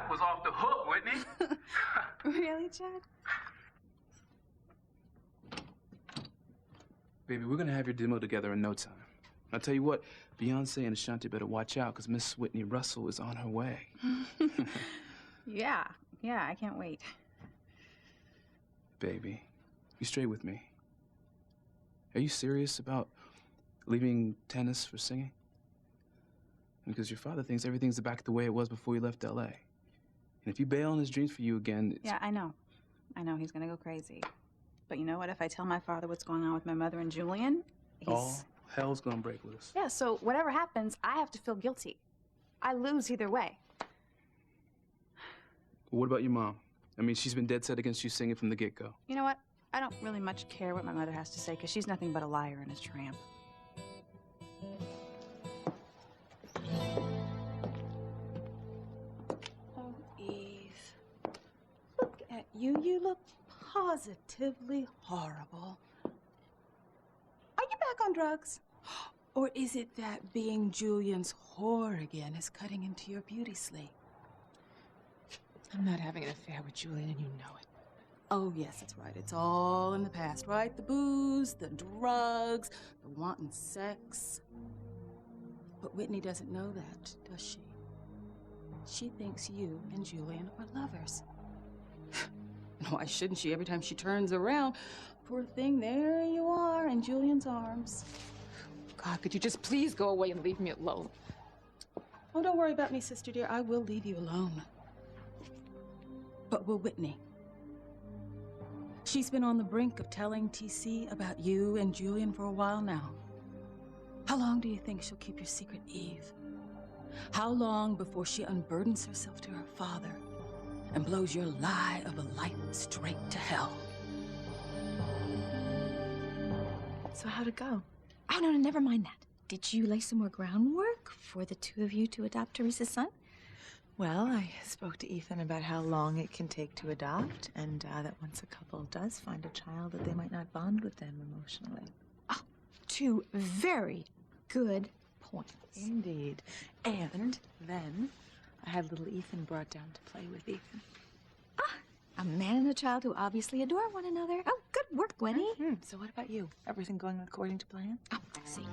wife was off the hook, Whitney. Really, Chad? Baby, we're gonna have your demo together in no time. I'll tell you what, Beyonce and Ashanti better watch out, because Miss Whitney Russell is on her way. Yeah, I can't wait. Baby, you straight with me. Are you serious about leaving tennis for singing? Because your father thinks everything's back the way it was before you left L.A. And if you bail on his dreams for you again... Yeah, I know. He's gonna go crazy. But you know what? If I tell my father what's going on with my mother and Julian, he's... All hell's gonna break loose. Yeah, so whatever happens, I have to feel guilty. I lose either way. What about your mom? I mean, she's been dead set against you singing from the get-go. You know what? I don't really much care what my mother has to say, because she's nothing but a liar and a tramp. Oh, Eve. Look at you. You look positively horrible. Are you back on drugs? Or is it that being Julian's whore again is cutting into your beauty sleep? I'm not having an affair with Julian, and you know it. Oh, yes, that's right. It's all in the past, right? The booze, the drugs, the wanton sex. But Whitney doesn't know that, does she? She thinks you and Julian are lovers. Why shouldn't she? Every time she turns around, poor thing, there you are in Julian's arms. God, could you just please go away and leave me alone? Oh, don't worry about me, sister dear. I will leave you alone. But will Whitney? She's been on the brink of telling TC about you and Julian for a while now. How long do you think she'll keep your secret, Eve? How long before she unburdens herself to her father and blows your lie of a life straight to hell? So how'd it go? Oh, no, never mind that. Did you lay some more groundwork for the two of you to adopt Teresa's son? Well, I spoke to Ethan about how long it can take to adopt, and that once a couple does find a child, that they might not bond with them emotionally. Oh, two very good points. Indeed. And then I had little Ethan brought down to play with Ethan. A man and a child who obviously adore one another. Oh, good work, Winnie. So what about you? Everything going according to plan? Oh, see,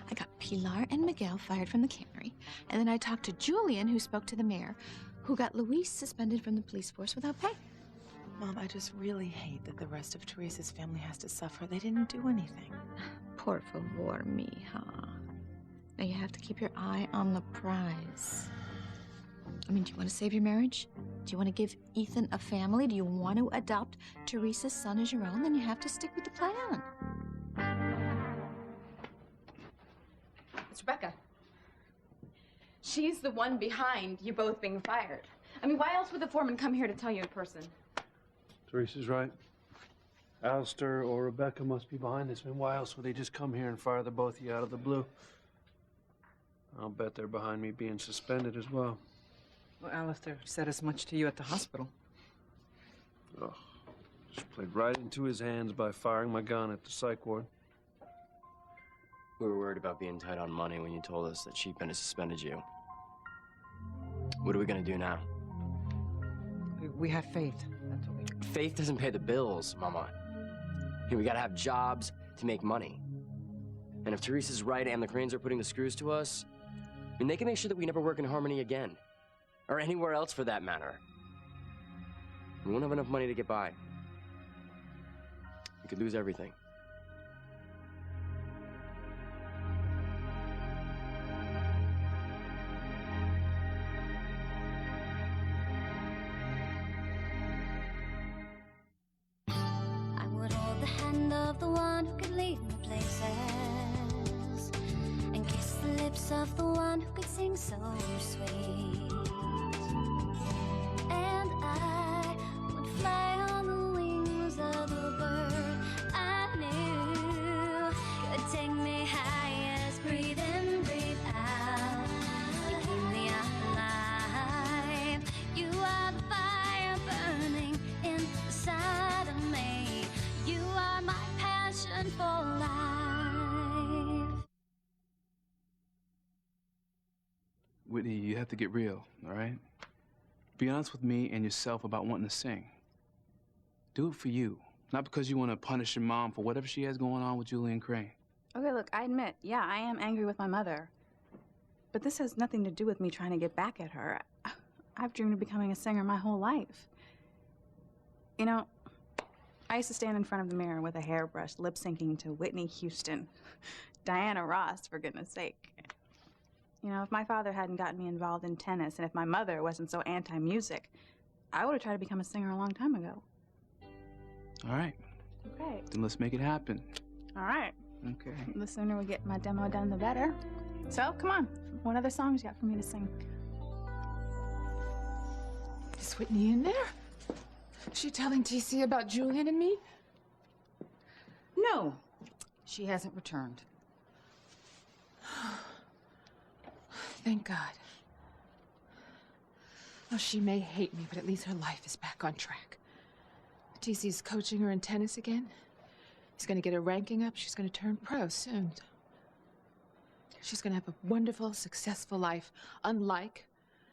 I got Pilar and Miguel fired from the cannery, and then I talked to Julian, who spoke to the mayor, who got Luis suspended from the police force without pay. Mom, I just really hate that the rest of Teresa's family has to suffer. They didn't do anything. Por favor, mija. Now you have to keep your eye on the prize. I mean, do you want to save your marriage? Do you want to give Ethan a family? Do you want to adopt Teresa's son as your own? Then you have to stick with the plan. It's Rebecca. She's the one behind you both being fired. I mean, why else would the foreman come here to tell you in person? Teresa's right. Alistair or Rebecca must be behind this. I mean, why else would they just come here and fire the both of you out of the blue? I'll bet they're behind me being suspended as well. Well, Alistair said as much to you at the hospital. Oh, just played right into his hands by firing my gun at the psych ward. We were worried about being tight on money when you told us that Sheepman has suspended you. What are we gonna do now? We have faith. That's what we... Faith doesn't pay the bills, Mama. Hey, we gotta have jobs to make money. And if Teresa's right and the Cranes are putting the screws to us, I mean, they can make sure that we never work in Harmony again. Or anywhere else for that matter. We won't have enough money to get by. We could lose everything. I would hold the hand of the one who could lead me places and kiss the lips of the one who could sing so sweet. And I would fly on the wings of a bird I knew could take me high as breathe in, breathe out. You keep me alive. You are the fire burning inside of me. You are my passion for life. Whitney, you have to get real, all right? Be honest with me and yourself about wanting to sing. Do it for you, not because you want to punish your mom for whatever she has going on with Julian Crane. Okay, look, I admit, yeah, I am angry with my mother. But this has nothing to do with me trying to get back at her. I've dreamed of becoming a singer my whole life. You know, I used to stand in front of the mirror with a hairbrush, lip-syncing to Whitney Houston, Diana Ross, for goodness sake. You know, if my father hadn't gotten me involved in tennis, and if my mother wasn't so anti-music, I would have tried to become a singer a long time ago. All right. Okay. Then let's make it happen. All right. Okay. The sooner we get my demo done, the better. So, come on. What other songs you got for me to sing? Is Whitney in there? Is she telling TC about Julian and me? No, she hasn't returned. Thank God. Oh, she may hate me, but at least her life is back on track. TC's coaching her in tennis again. He's gonna get her ranking up. She's gonna turn pro soon. She's gonna have a wonderful, successful life, unlike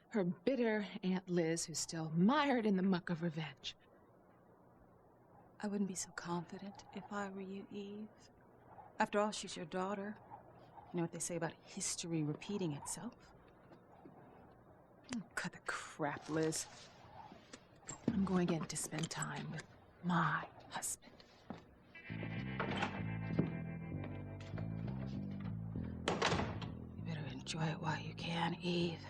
her bitter Aunt Liz, who's still mired in the muck of revenge. I wouldn't be so confident if I were you, Eve. After all, she's your daughter. You know what they say about history repeating itself? Oh, cut the crap, Liz. I'm going in to spend time with my husband. You better enjoy it while you can, Eve.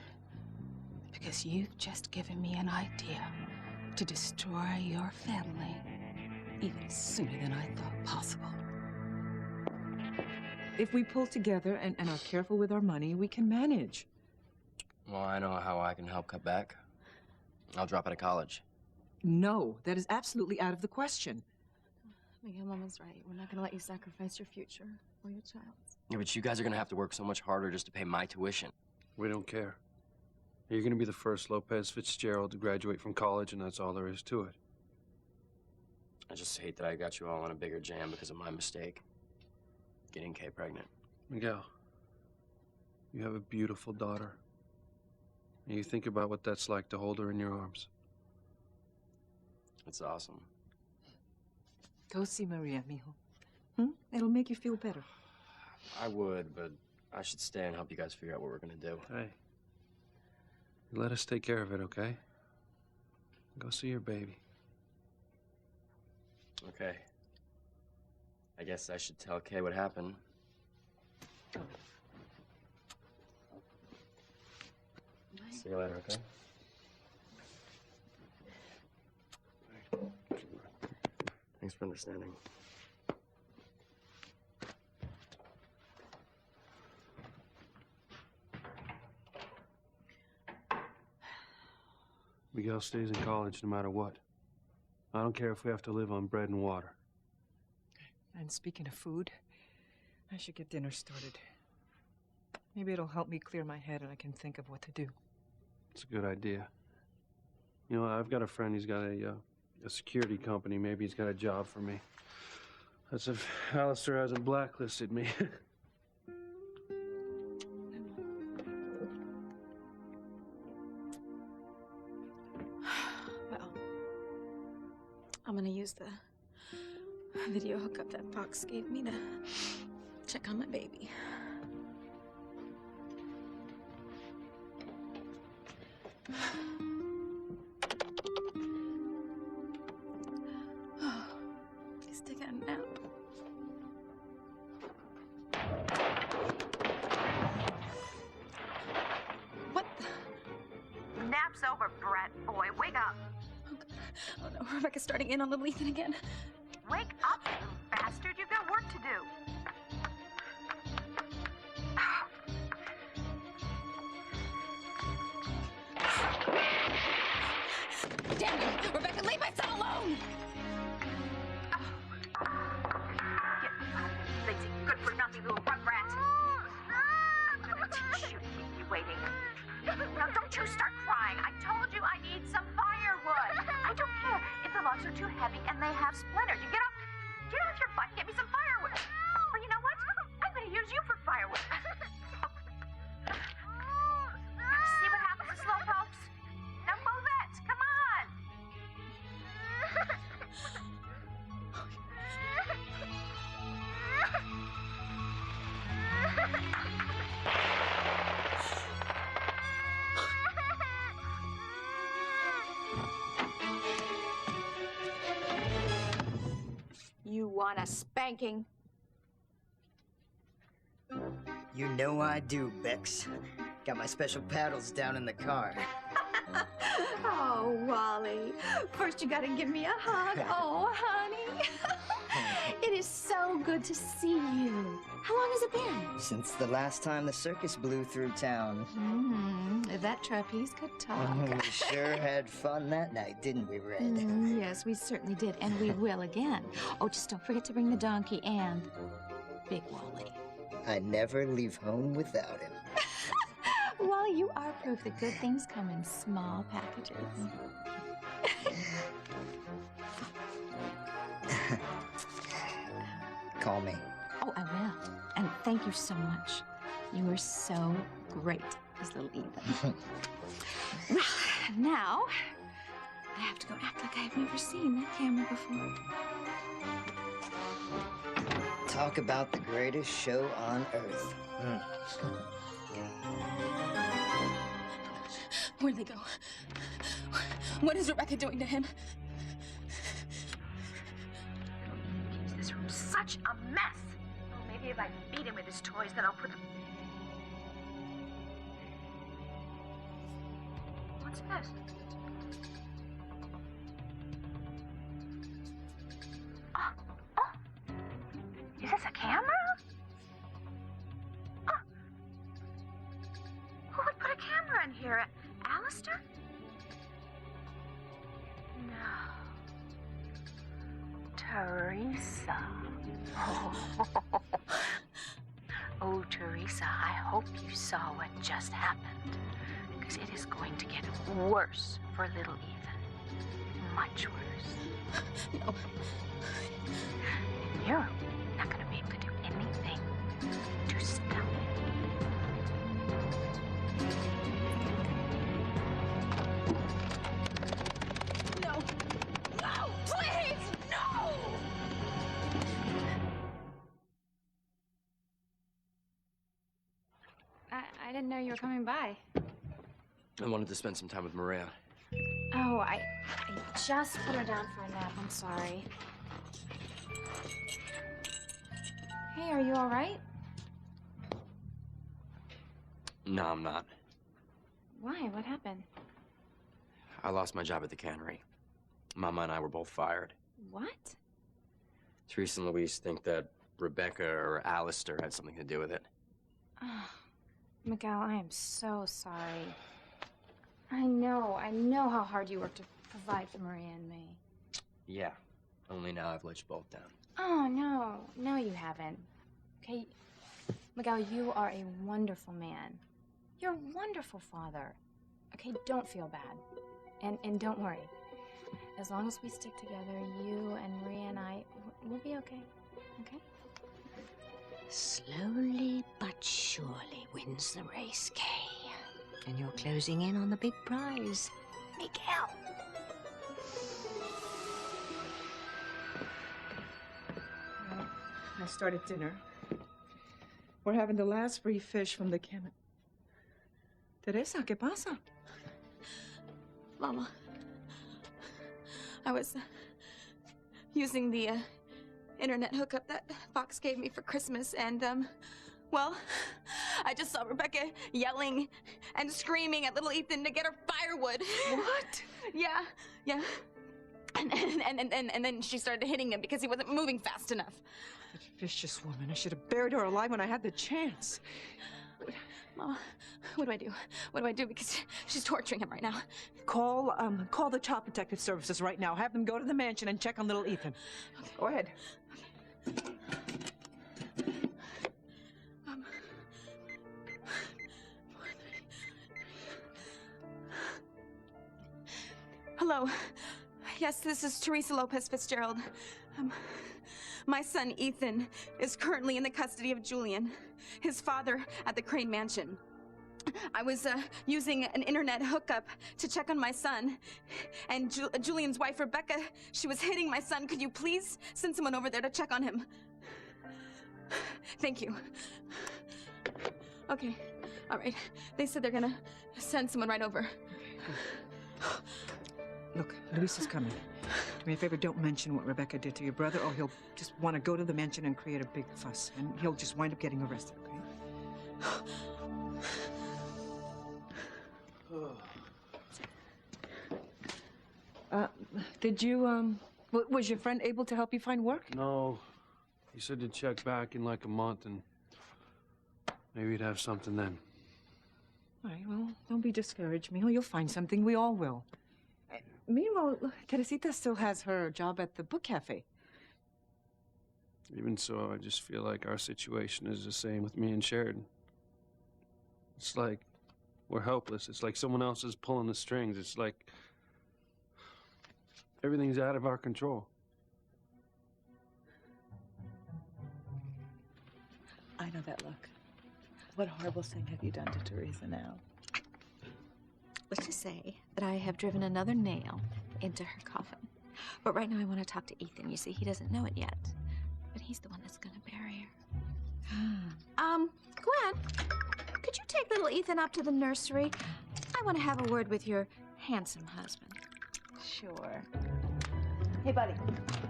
Because you've just given me an idea to destroy your family even sooner than I thought possible. If we pull together and are careful with our money, we can manage. Well, I know how I can help cut back. I'll drop out of college. No, that is absolutely out of the question. Miguel, Mama's right. We're not gonna let you sacrifice your future or your child's. Yeah, but you guys are gonna have to work so much harder just to pay my tuition. We don't care. You're gonna be the first Lopez Fitzgerald to graduate from college, and that's all there is to it. I just hate that I got you all in a bigger jam because of my mistake. Getting Kay pregnant. Miguel, you have a beautiful daughter. And you think about what that's like to hold her in your arms. It's awesome. Go see Maria, mijo. It'll make you feel better. I would, but I should stay and help you guys figure out what we're gonna do. Hey, you let us take care of it, okay? Go see your baby. Okay. I guess I should tell Kay what happened. See you later, okay? Thanks for understanding. Miguel stays in college no matter what. I don't care if we have to live on bread and water. And speaking of food, I should get dinner started. Maybe it'll help me clear my head and I can think of what to do. It's a good idea. You know, I've got a friend, he's got a security company. Maybe he's got a job for me. That's if Alistair hasn't blacklisted me. Well, I'm gonna use the video hookup that Fox gave me to check on my baby. He's taking a nap. What the? Nap's over, Brett. Boy, wake up. Oh no, Rebecca's starting in on little Ethan again. Wake up, you bastard. You've got work to do. Damn you! Rebecca, leave my son alone! Get lazy, good-for-nothing little rugrat. I'm gonna teach you to keep me waiting. Now, don't you start crying. I told you I need some firewood. I don't care if the logs are too heavy and they have splinters. You get off your butt and get me some firewood. Or you know what? I'm gonna use you for firewood. See what happens to slow folks? Now move it. a spanking? You know I do, Bex. Got my special paddles down in the car. Oh, Wally. First you gotta give me a hug. Oh, honey. It is so good to see you. How long has it been? Since the last time the circus blew through town. If that trapeze could talk. We sure had fun that night, didn't we, Red? Yes, we certainly did, and we will again. Oh, just don't forget to bring the donkey and Big Wally. I never leave home without him. Wally, you are proof that good things come in small packages. Call me. Oh, I will. And thank you so much. You were so great as little Ethan. Well, now I have to go act like I've never seen that camera before. Talk about the greatest show on earth. Where'd they go? What is Rebecca doing to him? Keeps this room such a mess. Oh, maybe if I beat him with his toys, then I'll put them. What's this? Oh. Is this a camera? Oh. Who would put a camera in here? Alistair? No. Teresa. Oh, Teresa, I hope you saw what just happened. Because it is going to get worse for little Ethan. Much worse. No. And you're not going to be able to do anything to stop it. No. No, please, no! I didn't know you were coming by. I wanted to spend some time with Maria. Oh, I just put her down for a nap. I'm sorry. Hey, are you all right? No, I'm not. Why? What happened? I lost my job at the cannery. Mama and I were both fired. What? Teresa and Louise think that Rebecca or Alistair had something to do with it. Oh, Miguel, I am so sorry. I know how hard you work to provide for Maria and me. Yeah, only now I've let you both down. Oh, no, you haven't. Okay, Miguel, you are a wonderful man. You're a wonderful father. Okay, don't feel bad. And don't worry. As long as we stick together, you and Maria and I, we'll be okay. Okay? Slowly but surely wins the race, Kay. And you're closing in on the big prize, Miguel. Well, I started dinner. We're having the last free fish from the cabin. Teresa, ¿qué pasa? Mama, I was using the internet hookup that Fox gave me for Christmas, and well, I just saw Rebecca yelling and screaming at little Ethan to get her firewood. What? Yeah. And then she started hitting him because he wasn't moving fast enough. That vicious woman. I should have buried her alive when I had the chance. Mama, what do I do? What do I do? Because she's torturing him right now. Call the Child Protective Services right now. Have them go to the mansion and check on little Ethan. Okay. Go ahead. Hello. Yes, this is Teresa Lopez Fitzgerald. My son, Ethan, is currently in the custody of Julian, his father at the Crane Mansion. I was using an internet hookup to check on my son, and Julian's wife, Rebecca, she was hitting my son. Could you please send someone over there to check on him? Thank you. Okay, all right. They said they're gonna send someone right over. Look, Luis is coming. Do me a favor, don't mention what Rebecca did to your brother, or he'll just want to go to the mansion and create a big fuss, and he'll just wind up getting arrested, okay? Did you, was your friend able to help you find work? No. He said to check back in like a month and maybe he'd have something then. All right, well, don't be discouraged, Mijo. You'll find something. We all will. Meanwhile, Teresita still has her job at the book cafe. Even so, I just feel like our situation is the same with me and Sheridan. It's like we're helpless. It's like someone else is pulling the strings. It's like everything's out of our control. I know that look. What horrible thing have you done to Teresa now? Let's just say that I have driven another nail into her coffin. But right now I want to talk to Ethan. You see, he doesn't know it yet. But he's the one that's gonna bury her. Gwen, could you take little Ethan up to the nursery? I want to have a word with your handsome husband. Sure. Hey, buddy,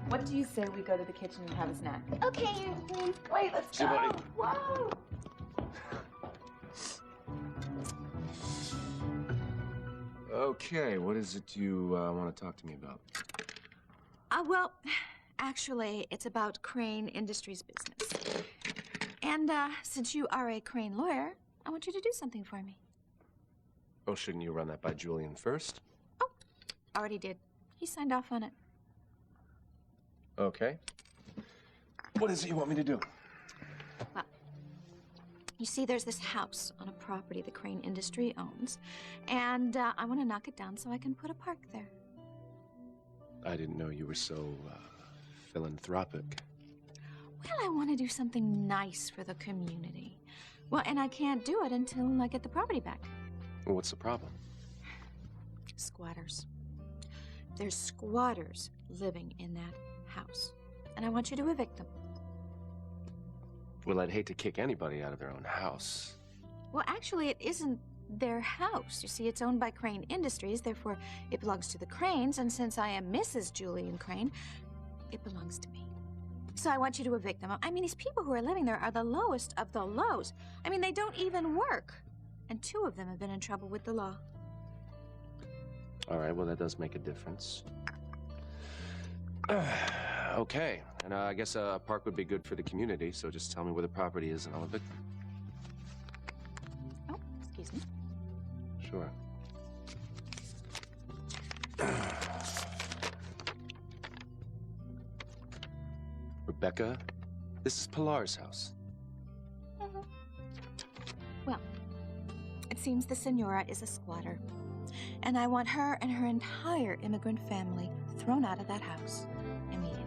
what do you say we go to the kitchen and have a snack? Okay, Ethan. Wait, let's See you, go. buddy. Whoa! Okay, what is it you want to talk to me about? Well, actually, it's about Crane Industries business. And since you are a Crane lawyer, I want you to do something for me. Oh, shouldn't you run that by Julian first? Already did. He signed off on it. Okay. What is it you want me to do? Well, you see, there's this house on a property the Crane Industry owns, and I want to knock it down so I can put a park there. I didn't know you were so philanthropic. Well, I want to do something nice for the community. Well, and I can't do it until I get the property back. Well, what's the problem? Squatters. There's squatters living in that house, and I want you to evict them. Well, I'd hate to kick anybody out of their own house. Well, actually, it isn't their house. You see, it's owned by Crane Industries, therefore it belongs to the Cranes, and since I am Mrs. Julian Crane, it belongs to me. So I want you to evict them. I mean, these people who are living there are the lowest of the lows. I mean, they don't even work. And 2 of them have been in trouble with the law. All right, well, that does make a difference. Okay, and I guess a park would be good for the community, so just tell me where the property is and I'll evict them. Oh, excuse me. Sure. Rebecca, this is Pilar's house. Well, it seems the Senora is a squatter. And I want her and her entire immigrant family thrown out of that house immediately.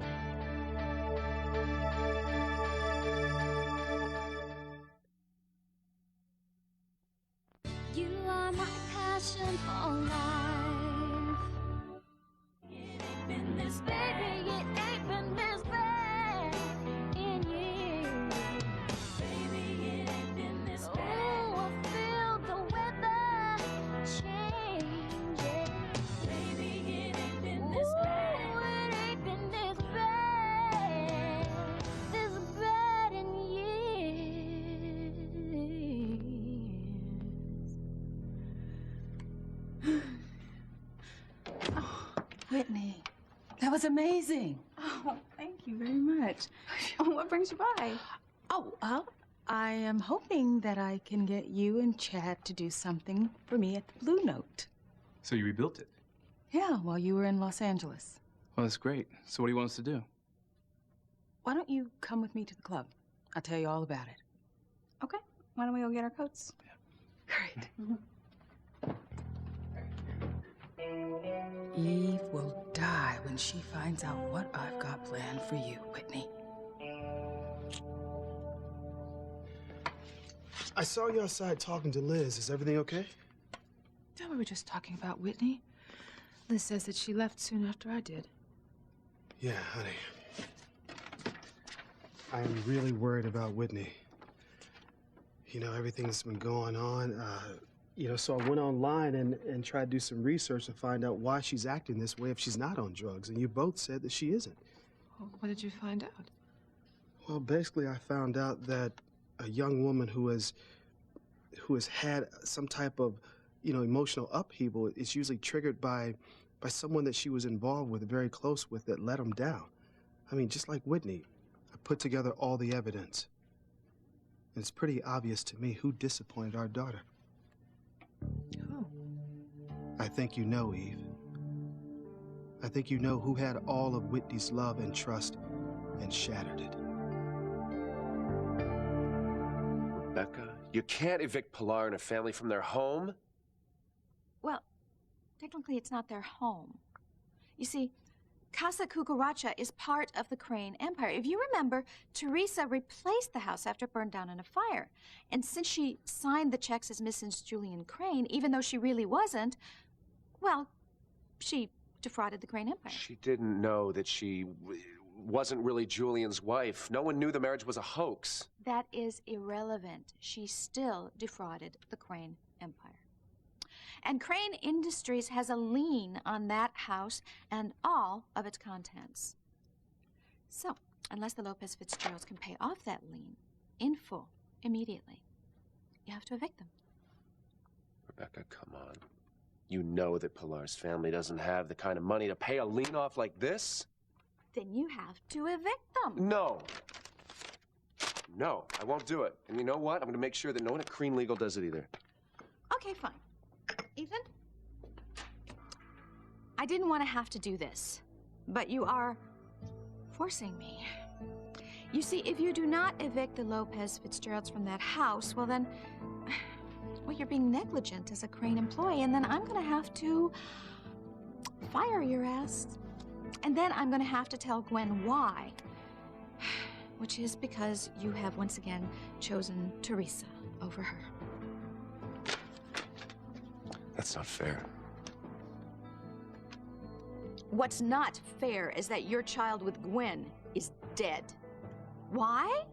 You are my passion for life. It ain't been this, baby, it ain't been this bad in years. Baby, it ain't been this bad. Oh, I feel the weather changing. Baby, it ain't been this bad. It ain't been this bad. This bad in years. Whitney, that was amazing. Oh, thank you very much. What brings you by? Oh, well, I am hoping that I can get you and Chad to do something for me at the Blue Note. So you rebuilt it? Yeah, while you were in Los Angeles. Well, that's great. So what do you want us to do? Why don't you come with me to the club? I'll tell you all about it. Okay. Why don't we go get our coats? Great. Eve will die when she finds out what I've got planned for you, Whitney. I saw you outside talking to Liz. Is everything okay? No, we were just talking about Whitney. Liz says that she left soon after I did. Yeah, honey. I'm really worried about Whitney. You know, everything that's been going on. So I went online and tried to do some research to find out why she's acting this way if she's not on drugs. And you both said that she isn't. Well, what did you find out? Well, basically, I found out that a young woman who has had some type of, emotional upheaval is usually triggered by someone that she was involved with, very close with, that let them down. I mean, just like Whitney, I put together all the evidence. And it's pretty obvious to me who disappointed our daughter. Who? I think you know, Eve. I think you know who had all of Whitney's love and trust and shattered it. Rebecca, you can't evict Pilar and her family from their home. Well, technically it's not their home. You see, Casa Cucaracha is part of the Crane Empire. If you remember, Teresa replaced the house after it burned down in a fire. And since she signed the checks as Mrs. Julian Crane, even though she really wasn't, well, she defrauded the Crane Empire. She didn't know that she wasn't really Julian's wife. No one knew the marriage was a hoax. That is irrelevant. She still defrauded the Crane Empire. And Crane Industries has a lien on that house and all of its contents. So, unless the Lopez Fitzgeralds can pay off that lien in full immediately, you have to evict them. Rebecca, come on. You know that Pilar's family doesn't have the kind of money to pay a lien off like this? Then you have to evict them. No. No, I won't do it. And you know what? I'm going to make sure that no one at Crane Legal does it either. Okay, fine. Ethan? I didn't want to have to do this, but you are forcing me. You see, if you do not evict the Lopez Fitzgeralds from that house, well then, well, you're being negligent as a Crane employee, and then I'm going to have to fire your ass. And then I'm going to have to tell Gwen why, which is because you have once again chosen Teresa over her. That's not fair. What's not fair is that your child with Gwen is dead. Why?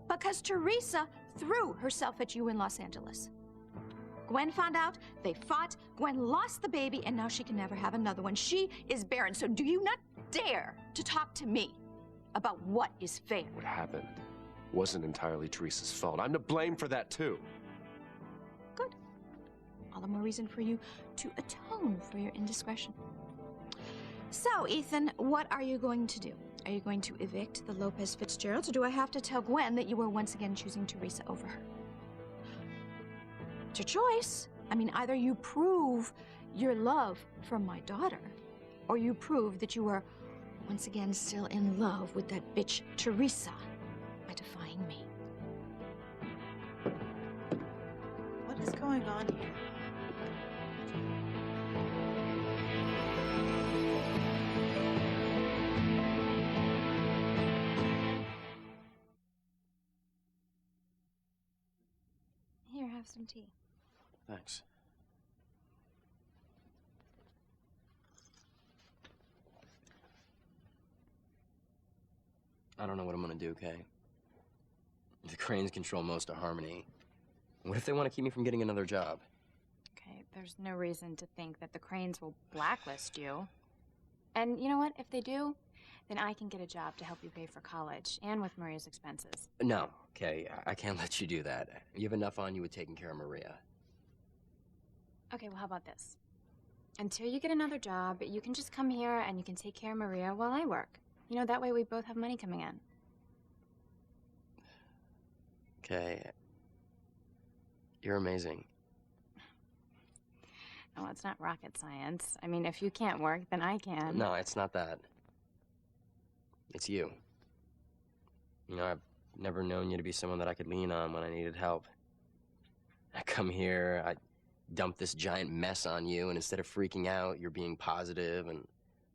Because Teresa threw herself at you in Los Angeles. Gwen found out, they fought, Gwen lost the baby, and now she can never have another one. She is barren, so do you not dare to talk to me about what is fair. What happened wasn't entirely Teresa's fault. I'm to blame for that, too. Good. All the more reason for you to atone for your indiscretion. So, Ethan, what are you going to do? Are you going to evict the Lopez Fitzgeralds, or do I have to tell Gwen that you are once again choosing Teresa over her? It's your choice. I mean, either you prove your love for my daughter, or you prove that you are once again still in love with that bitch Teresa by defying me. What is going on here? Here, have some tea. Thanks. I don't know what I'm gonna do, Kay. The Cranes control most of Harmony. What if they want to keep me from getting another job? Okay, there's no reason to think that the Cranes will blacklist you. And you know what? If they do, then I can get a job to help you pay for college and with Maria's expenses. No, Kay, I can't let you do that. You have enough on you with taking care of Maria. Okay, well, how about this? Until you get another job, you can just come here and you can take care of Maria while I work. You know, that way we both have money coming in. Kay, you're amazing. Oh, it's not rocket science. I mean, if you can't work, then I can. No, it's not that. It's you. You know, I've never known you to be someone that I could lean on when I needed help. I come here, I dump this giant mess on you, and instead of freaking out, you're being positive and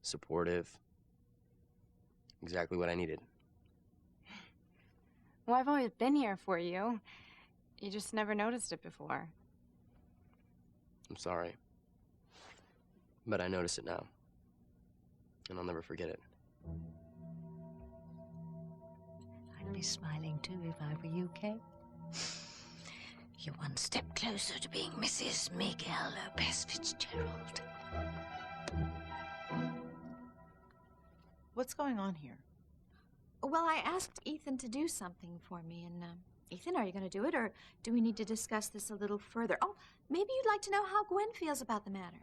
supportive. Exactly what I needed. Well, I've always been here for you. You just never noticed it before. I'm sorry. But I notice it now. And I'll never forget it. I'd be smiling too if I were you, Kay. You're one step closer to being Mrs. Miguel Lopez Fitzgerald. What's going on here? Well, I asked Ethan to do something for me, and Ethan, are you going to do it, or do we need to discuss this a little further? Oh, maybe you'd like to know how Gwen feels about the matter.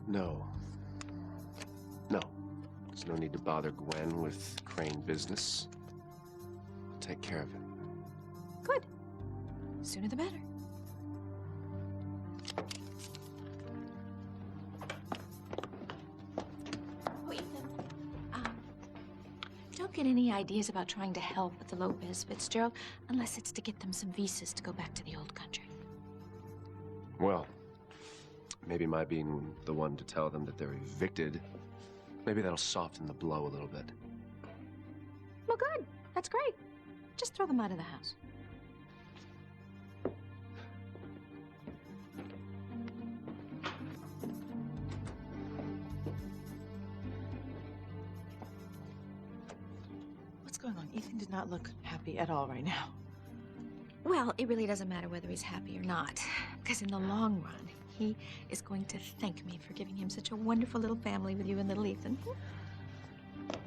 No. No. There's no need to bother Gwen with Crane business. I'll take care of it. Good. Sooner the better. Oh, Ethan. Don't get any ideas about trying to help with the Lopez Fitzgerald unless it's to get them some visas to go back to the old country. Well, maybe my being the one to tell them that they're evicted, maybe that'll soften the blow a little bit. Well, good. That's great. Just throw them out of the house. What's going on? Ethan did not look happy at all right now. Well, it really doesn't matter whether he's happy or not, because in the long run, he is going to thank me for giving him such a wonderful little family with you and little Ethan.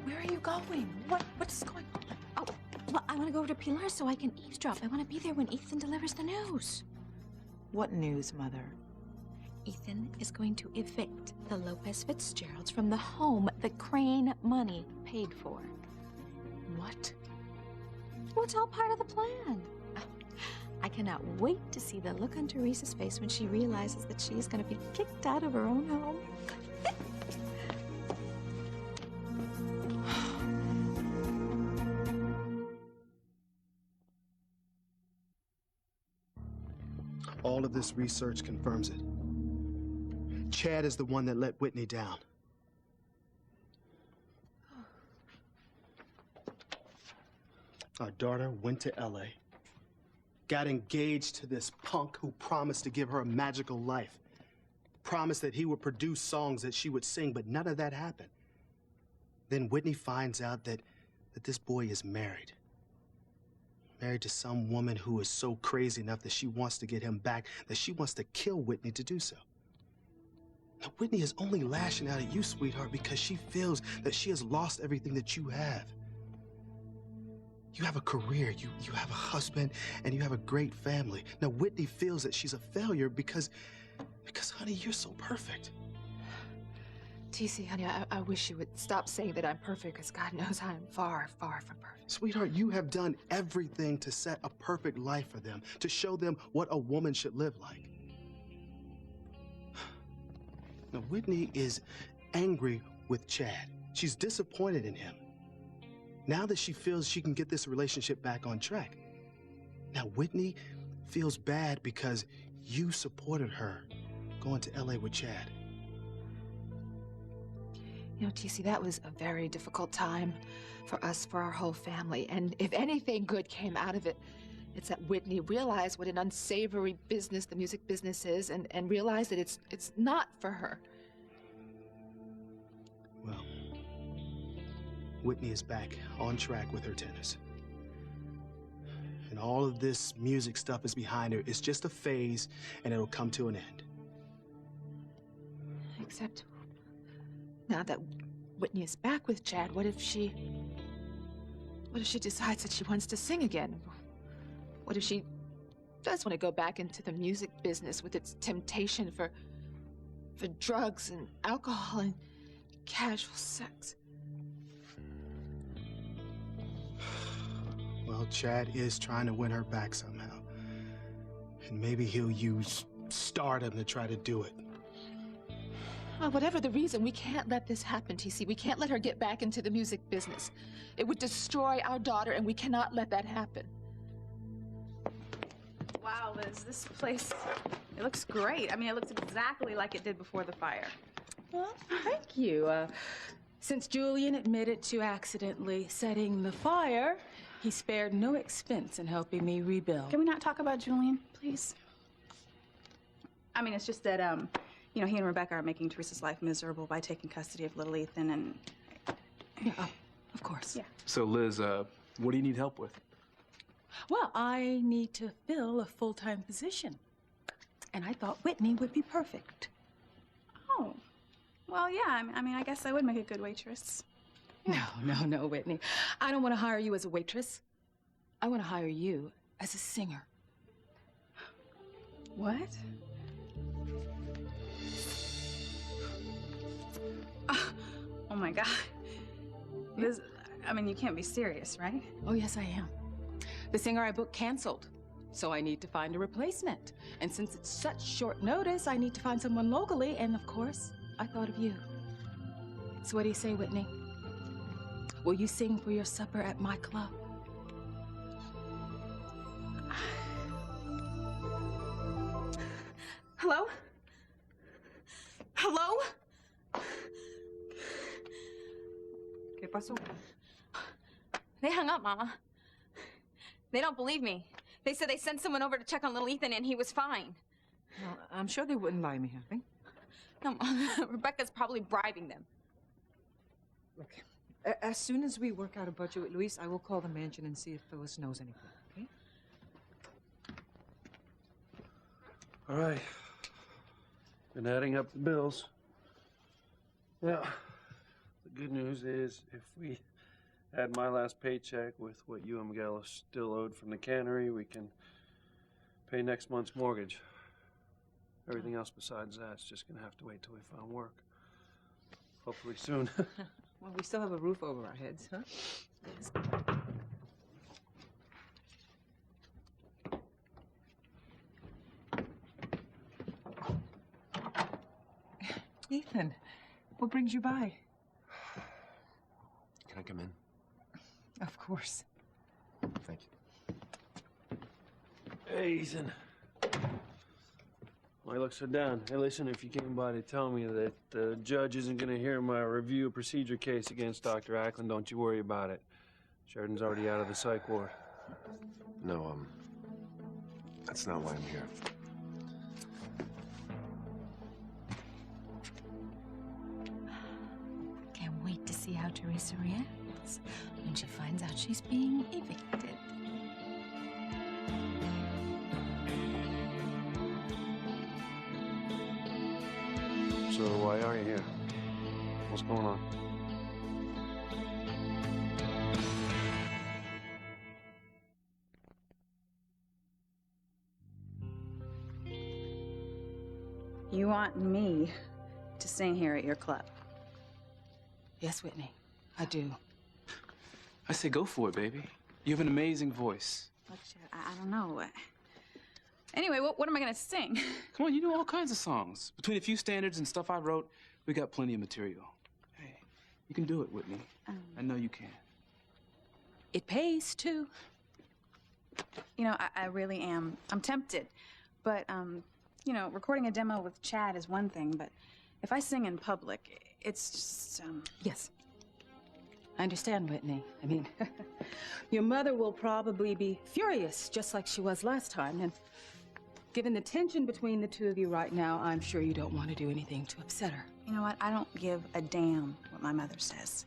Where are you going? What's going on? Oh, well, I want to go over to Pilar so I can eavesdrop. I want to be there when Ethan delivers the news. What news, Mother? Ethan is going to evict the Lopez Fitzgeralds from the home the Crane money paid for. What? Well, it's all part of the plan. I cannot wait to see the look on Teresa's face when she realizes that she is going to be kicked out of her own home. All of this research confirms it. Chad is the one that let Whitney down. Our daughter went to LA, got engaged to this punk who promised to give her a magical life, promised that he would produce songs that she would sing, but none of that happened. Then Whitney finds out that this boy is married. Married to some woman who is so crazy enough that she wants to get him back, that she wants to kill Whitney to do so. Now, Whitney is only lashing out at you, sweetheart, because she feels that she has lost everything that you have. You have a career, you have a husband, and you have a great family. Now, Whitney feels that she's a failure because, honey, you're so perfect. TC, honey, I wish you would stop saying that I'm perfect, because God knows I'm far, far from perfect. Sweetheart, you have done everything to set a perfect life for them, to show them what a woman should live like. Now, Whitney is angry with Chad. She's disappointed in him. Now that she feels she can get this relationship back on track. Now, Whitney feels bad because you supported her going to LA with Chad. You know, TC, that was a very difficult time for us, for our whole family. And if anything good came out of it, it's that Whitney realized what an unsavory business the music business is, and realized that it's not for her. Well, Whitney is back on track with her tennis. And all of this music stuff is behind her. It's just a phase, and it'll come to an end. Except now that Whitney is back with Chad, what if she decides that she wants to sing again? What if she does want to go back into the music business with its temptation for drugs and alcohol and casual sex? Well, Chad is trying to win her back somehow. And maybe he'll use stardom to try to do it. Well, whatever the reason, we can't let this happen, TC. We can't let her get back into the music business. It would destroy our daughter, and we cannot let that happen. Wow, Liz, this place, it looks great. I mean, it looks exactly like it did before the fire. Well, thank you. Since Julian admitted to accidentally setting the fire, he spared no expense in helping me rebuild. Can we not talk about Julian, please? I mean, it's just that, you know, he and Rebecca are making Teresa's life miserable by taking custody of little Ethan, and... Yeah, of course. Yeah. So, Liz, what do you need help with? Well, I need to fill a full-time position. And I thought Whitney would be perfect. Oh. Well, yeah, I mean, I guess I would make a good waitress. No, Whitney. I don't want to hire you as a waitress. I want to hire you as a singer. What? Oh my God. I mean, you can't be serious, right? Oh, yes, I am. The singer I booked canceled, so I need to find a replacement. And since it's such short notice, I need to find someone locally, and of course, I thought of you. So what do you say, Whitney? Will you sing for your supper at my club? Hello? Hello? ¿Qué pasó? They hung up, Mama. They don't believe me. They said they sent someone over to check on little Ethan and he was fine. Well, I'm sure they wouldn't lie me, have they? No, Rebecca's probably bribing them. Look, as soon as we work out a budget with Luis, I will call the mansion and see if Phyllis knows anything, okay? All right. Been adding up the bills. Yeah. The good news is, if we add my last paycheck with what you and Miguel are still owed from the cannery, we can pay next month's mortgage. Everything else besides that's just gonna have to wait till we find work. Hopefully soon. Well, we still have a roof over our heads, huh? Ethan, what brings you by? Can I come in? Of course. Thank you. Hey, Ethan. Why you look so down? Hey, listen, if you came by to tell me that the judge isn't going to hear my review procedure case against Dr. Ackland, don't you worry about it. Sheridan's already out of the psych ward. No, that's not why I'm here. Can't wait to see how Teresa reacts when she finds out she's being evicted. So why are you here? What's going on? You want me to sing here at your club? Yes, Whitney, I do. I say go for it, baby. You have an amazing voice. Look, Chad, I don't know. Anyway, what am I gonna sing? Come on, you know all kinds of songs. Between a few standards and stuff I wrote, we got plenty of material. Hey, you can do it, Whitney. I know you can. It pays, too. You know, I really am. I'm tempted. But, you know, recording a demo with Chad is one thing, but if I sing in public, it's just, Yes. I understand, Whitney. I mean, your mother will probably be furious, just like she was last time, and given the tension between the two of you right now, I'm sure you don't want to do anything to upset her. You know what? I don't give a damn what my mother says.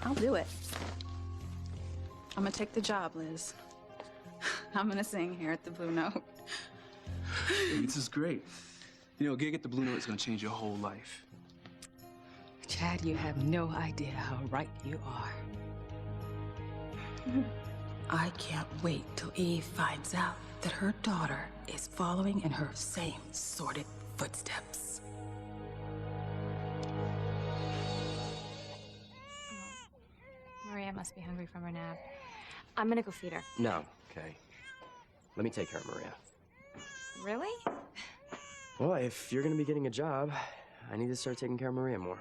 I'll do it. I'm gonna take the job, Liz. I'm gonna sing here at the Blue Note. This is great. You know, a gig at the Blue Note is going to change your whole life. Chad, you have no idea how right you are. I can't wait till Eve finds out that her daughter is following in her same sordid footsteps. Maria must be hungry from her nap. I'm gonna go feed her. No, okay. Let me take care of Maria. Really? Well, if you're gonna be getting a job, I need to start taking care of Maria more.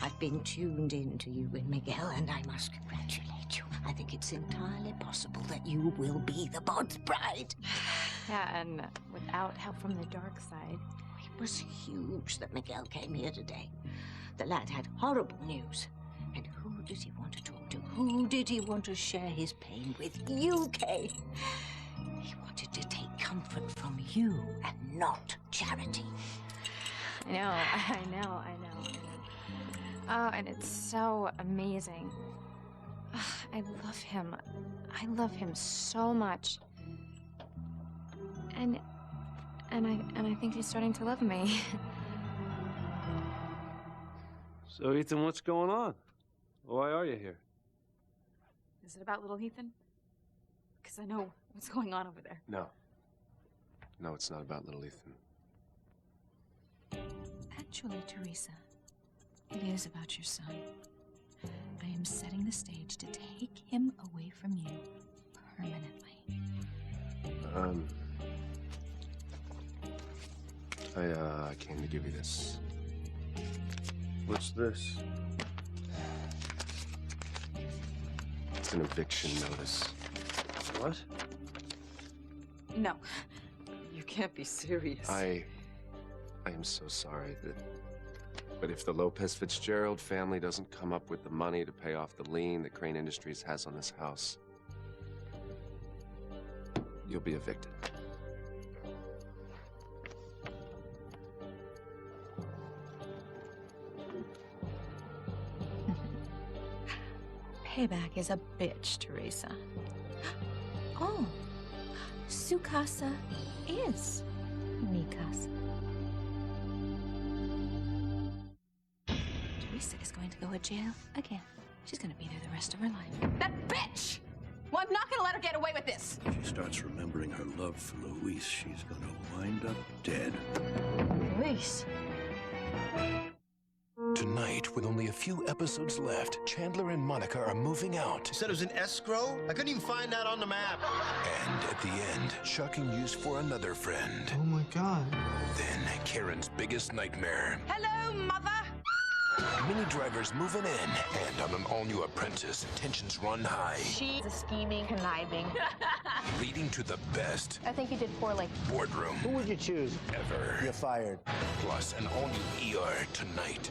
I've been tuned in to you and Miguel, and I must congratulate you. I think it's entirely possible that you will be the Bod's bride. Yeah, and without help from the dark side. It was huge that Miguel came here today. The lad had horrible news. And who does he want to talk Who did he want to share his pain with? You, Kay. He wanted to take comfort from you and not Charity. I know. Oh, and it's so amazing. I love him. I love him so much. And I think he's starting to love me. So, Ethan, what's going on? Why are you here? Is it about little Ethan? Because I know what's going on over there. No. No, it's not about little Ethan. Actually, Teresa, it is about your son. I am setting the stage to take him away from you permanently. I came to give you this. What's this? It's an eviction notice. What? No. You can't be serious. I am so sorry but if the Lopez Fitzgerald family doesn't come up with the money to pay off the lien that Crane Industries has on this house, you'll be evicted. Payback is a bitch, Teresa. Oh, su casa is mi casa. Teresa is going to go to jail again. She's going to be there the rest of her life. That bitch! Well, I'm not gonna let her get away with this. If she starts remembering her love for Luis, she's gonna wind up dead. Luis. Tonight, with only a few episodes left, Chandler and Monica are moving out. You said it was in escrow? I couldn't even find that on the map. And at the end, shocking news for another friend. Oh my God. Then Karen's biggest nightmare. Hello, Mother! Mini drivers moving in, and on an all-new Apprentice, tensions run high. She's a scheming, conniving. Leading to the best I think you did poorly. boardroom Who would you choose? ever. You're fired. Plus, an all-new ER tonight.